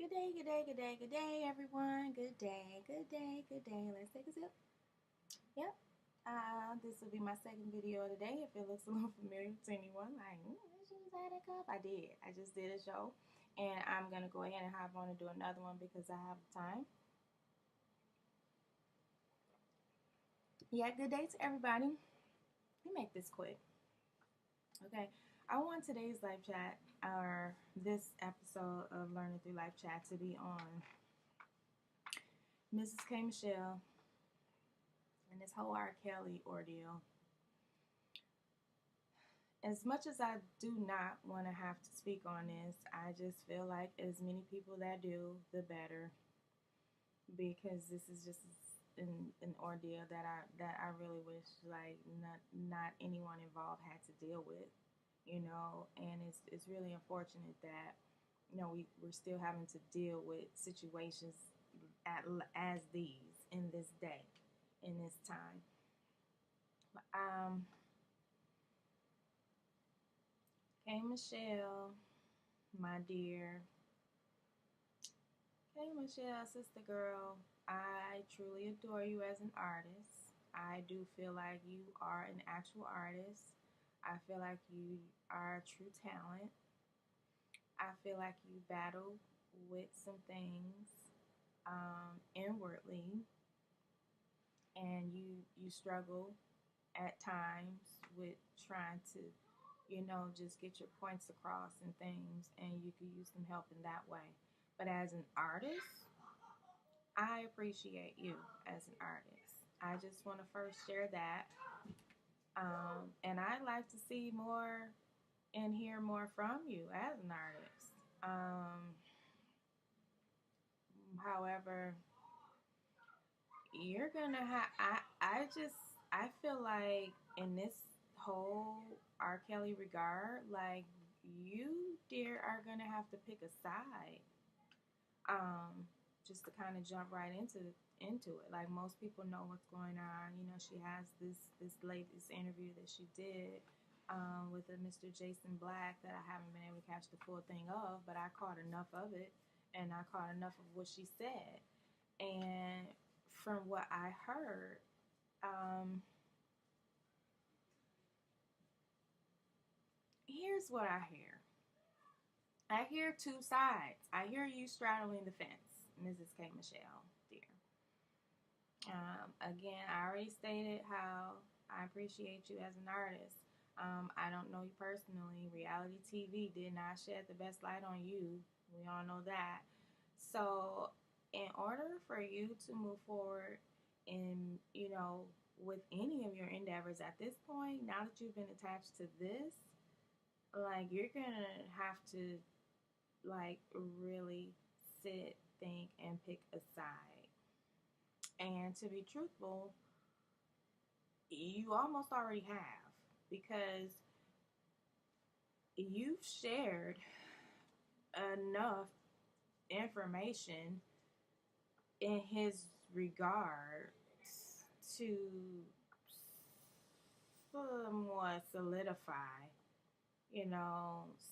Good day, good day, good day, good day, everyone. Good day, good day, good day. Let's take a sip. Yep. This will be my second video of the day. If it looks a little familiar to anyone, like, did you use that cup? I did. I just did a show. And I'm going to go ahead and hop on and do another one because I have time. Yeah, good day to everybody. Let me make this quick. Okay. I want today's live chat, or this episode of Learning Through Lifechat, to be on Mrs. K.MICHELLE and this whole R.KELLY ordeal. As much as I do not want to have to speak on this, I just feel like as many people that do, the better, because this is just an ordeal that I really wish like not anyone involved had to deal with, and it's really unfortunate that we're still having to deal with situations as these in this day, in this time. K.MICHELLE, my dear. K.MICHELLE, sister girl, I truly adore you as an artist. I do feel like you are an actual artist. I feel like you are a true talent. I feel like you battle with some things inwardly, and you struggle at times with trying to just get your points across and things, and you could use some help in that way. But as an artist, I appreciate you as an artist. I just want to first share that. And I'd like to see more and hear more from you as an artist. However, you're gonna have, I feel like in this whole R. Kelly regard, like, you, dear, are gonna have to pick a side. Just to kind of jump right into it. Like, most people know what's going on. She has this latest interview that she did with a Mr. Jason Black that I haven't been able to catch the full thing of, but I caught enough of it, and I caught enough of what she said. And from what I heard, here's what I hear. I hear two sides. I hear you straddling the fence, Mrs. K.MICHELLE, dear. Again, I already stated how I appreciate you as an artist. I don't know you personally. Reality TV did not shed the best light on you. We all know that. So, in order for you to move forward in, with any of your endeavors at this point, now that you've been attached to this, like, you're gonna have to, like, really sit, think, and pick a side. And to be truthful, you almost already have, because you've shared enough information in his regard to somewhat solidify,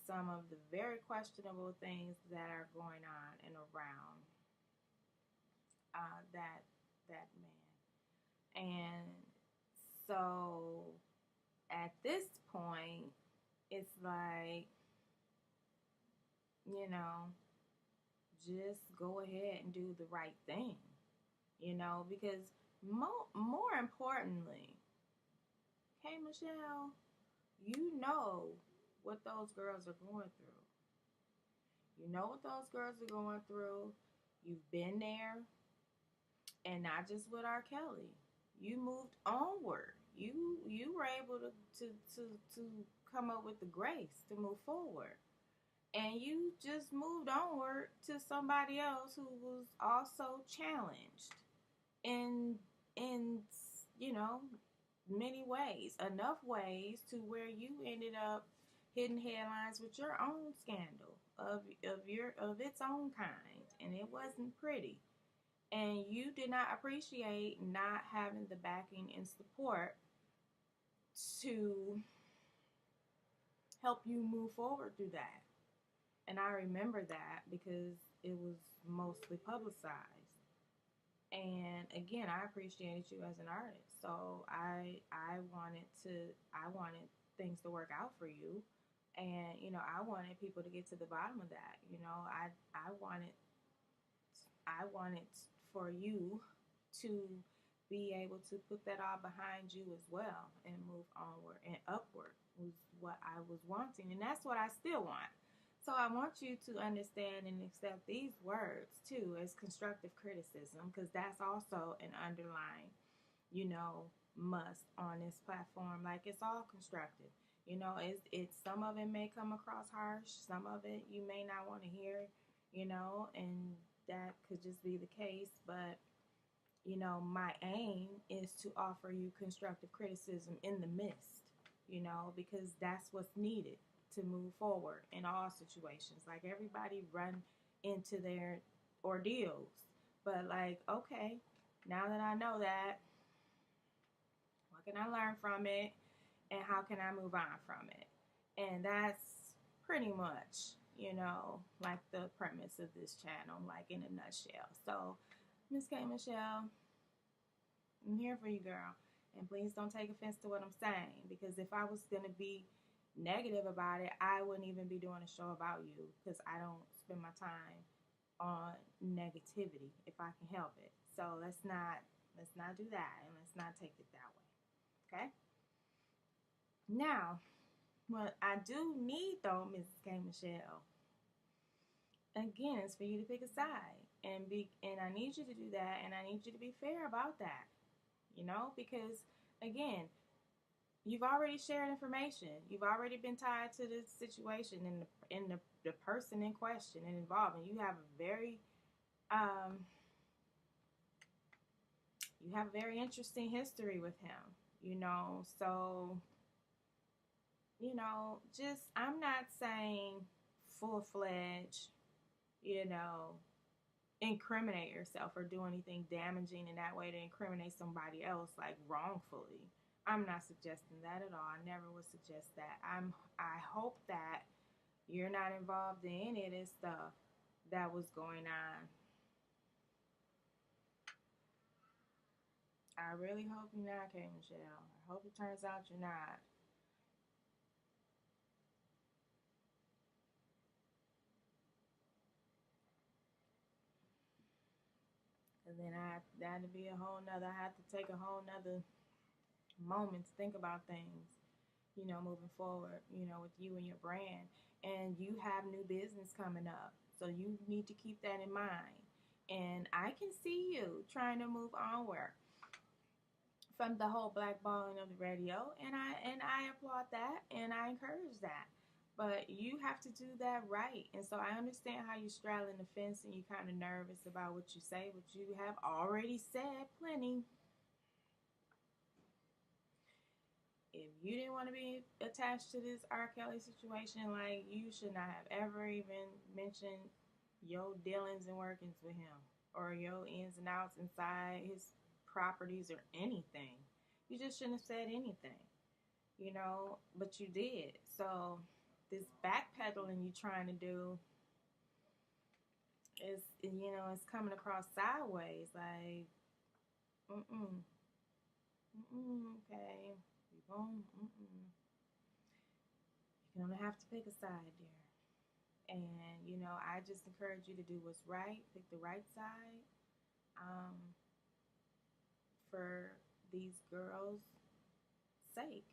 some of the very questionable things that are going on and around that man. And so at this point, it's like, just go ahead and do the right thing, because more importantly, K.MICHELLE, you know what those girls are going through. You know what those girls are going through. You've been there. And not just with R. Kelly. You moved onward. You were able to come up with the grace to move forward. And you just moved onward to somebody else who was also challenged in many ways. Enough ways to where you ended up hitting headlines with your own scandal of its own kind, and it wasn't pretty. And you did not appreciate not having the backing and support to help you move forward through that. And I remember that because it was mostly publicized. And again, I appreciated you as an artist. So I wanted things to work out for you. And I wanted people to get to the bottom of that. I wanted for you to be able to put that all behind you as well and move onward and upward was what I was wanting. And that's what I still want. So I want you to understand and accept these words too as constructive criticism, because that's also an underlying, must on this platform. Like, it's all constructive. It's some of it may come across harsh, some of it you may not want to hear, and that could just be the case. But my aim is to offer you constructive criticism in the midst, because that's what's needed to move forward in all situations. Like, everybody run into their ordeals, but like, okay, now that I know that, what can I learn from it, and how can I move on from it? And that's pretty much, like the premise of this channel, like in a nutshell. So, Miss K.MICHELLE, I'm here for you, girl. And please don't take offense to what I'm saying, because if I was going to be negative about it, I wouldn't even be doing a show about you, because I don't spend my time on negativity if I can help it. So let's not do that, and let's not take it that way. Okay? Now, what I do need though, Mrs. K.MICHELLE, again, is for you to pick a side. And I need you to do that, and I need you to be fair about that. Because again, you've already shared information. You've already been tied to the situation and the person in question and involved. And you have a very interesting history with him. So just, I'm not saying full-fledged, incriminate yourself or do anything damaging in that way to incriminate somebody else, like wrongfully. I'm not suggesting that at all. I never would suggest that. I hope that you're not involved in any of this stuff that was going on. I really hope you're not, K.MICHELLE. I hope it turns out you're not. And then that'd be a whole nother, I have to take a whole nother moment to think about things, moving forward, with you and your brand. And you have new business coming up. So you need to keep that in mind. And I can see you trying to move onward from the whole blackballing of the radio. And I applaud that, and I encourage that. But you have to do that right. And so I understand how you're straddling the fence and you're kind of nervous about what you say, but you have already said plenty. If you didn't want to be attached to this R.Kelly situation, like, you should not have ever even mentioned your dealings and workings with him, or your ins and outs inside his properties or anything. You just shouldn't have said anything, but you did. So this backpedaling you trying to do is, it's coming across sideways, like, okay, you're gonna have to pick a side, dear. And, I just encourage you to do what's right, pick the right side, for these girls' sake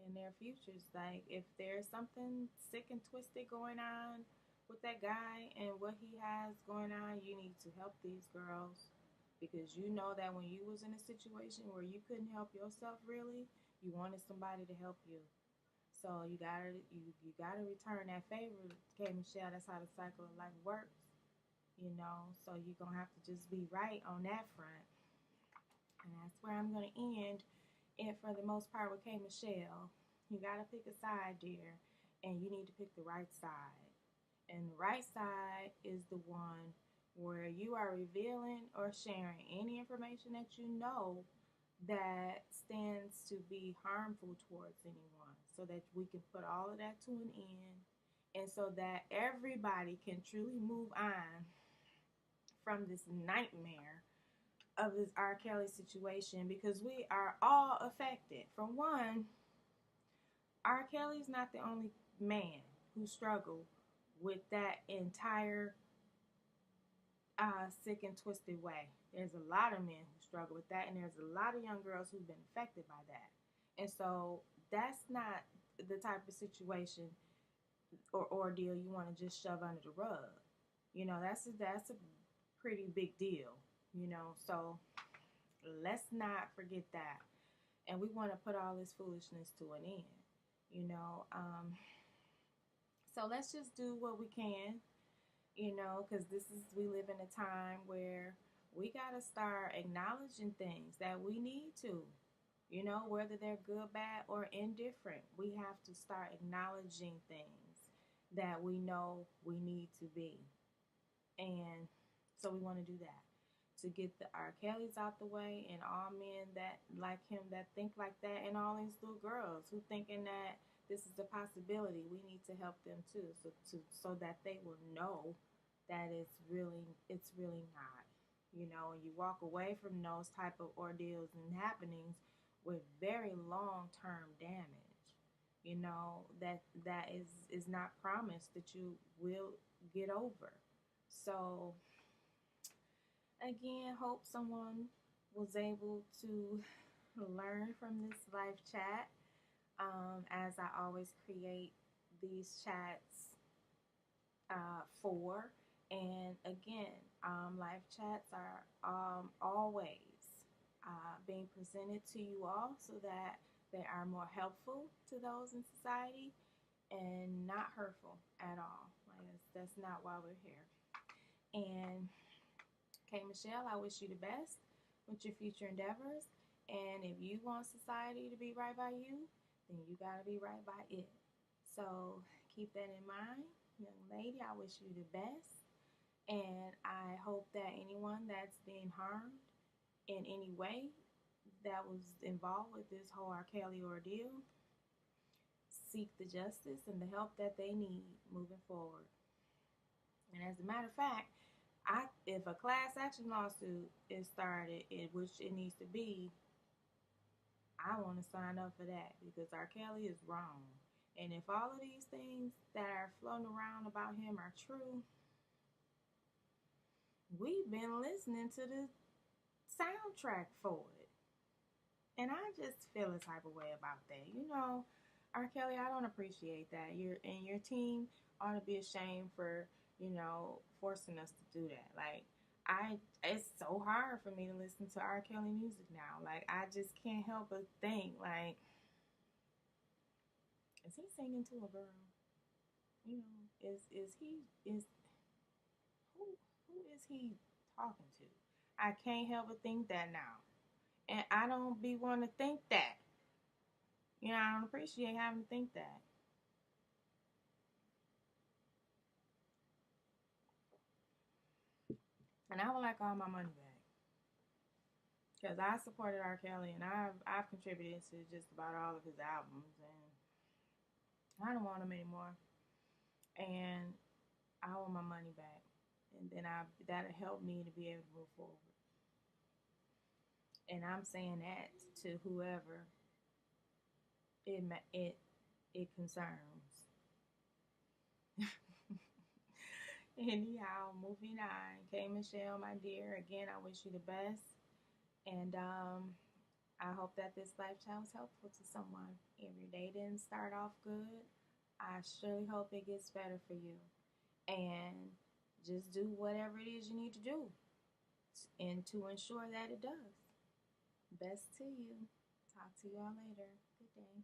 and their futures. Like, if there's something sick and twisted going on with that guy and what he has going on, you need to help these girls, because you know that when you was in a situation where you couldn't help yourself really, you wanted somebody to help you. So you gotta return that favor, K.MICHELLE. That's how the cycle of life works, So you're gonna have to just be right on that front. And that's where I'm gonna end it for the most part with K.MICHELLE. You gotta pick a side, dear, and you need to pick the right side. And the right side is the one where you are revealing or sharing any information that you know that stands to be harmful towards anyone, so that we can put all of that to an end and so that everybody can truly move on from this nightmare of this R. Kelly situation, because we are all affected. For one, R. Kelly's not the only man who struggled with that entire sick and twisted way. There's a lot of men who struggle with that, and there's a lot of young girls who've been affected by that. And so that's not the type of situation or ordeal you want to just shove under the rug. That's a pretty big deal. So let's not forget that. And we want to put all this foolishness to an end. So let's just do what we can, because we live in a time where we got to start acknowledging things that we need to, whether they're good, bad, or indifferent. We have to start acknowledging things that we know we need to be. And so we want to do that to get the R. Kellys out the way, and all men that like him, that think like that, and all these little girls who thinking that this is a possibility. We need to help them too, so that they will know that it's really not. And you walk away from those type of ordeals and happenings with very long-term damage. That is not promised that you will get over. So again, hope someone was able to learn from this live chat. As I always create these chats for. And again, live chats are always being presented to you all so that they are more helpful to those in society and not hurtful at all. Like, that's not why we're here. And K.MICHELLE, I wish you the best with your future endeavors. And if you want society to be right by you, then you got to be right by it. So keep that in mind. Young lady, I wish you the best. And I hope that anyone that's being harmed in any way that was involved with this whole R. Kelly ordeal seek the justice and the help that they need moving forward. And as a matter of fact, if a class action lawsuit is started, which it needs to be, I want to sign up for that, because R. Kelly is wrong. And if all of these things that are floating around about him are true, we've been listening to the soundtrack for it. And I just feel a type of way about that. R. Kelly, I don't appreciate that. Your team ought to be ashamed for forcing us to do that. Like, it's so hard for me to listen to R. Kelly music now. Like, I just can't help but think, like, is he singing to a girl? Is he who is he talking to? I can't help but think that now, and I don't be want to think that. I don't appreciate having to think that. And I would like all my money back. Because I supported R. Kelly, and I've contributed to just about all of his albums, and I don't want them anymore. And I want my money back, and then that'll help me to be able to move forward. And I'm saying that to whoever it concerns. Anyhow, moving on. K.MICHELLE, my dear, again, I wish you the best. And I hope that this life chat was helpful to someone. If your day didn't start off good, I surely hope it gets better for you. And just do whatever it is you need to do and to ensure that it does. Best to you. Talk to you all later. Good day.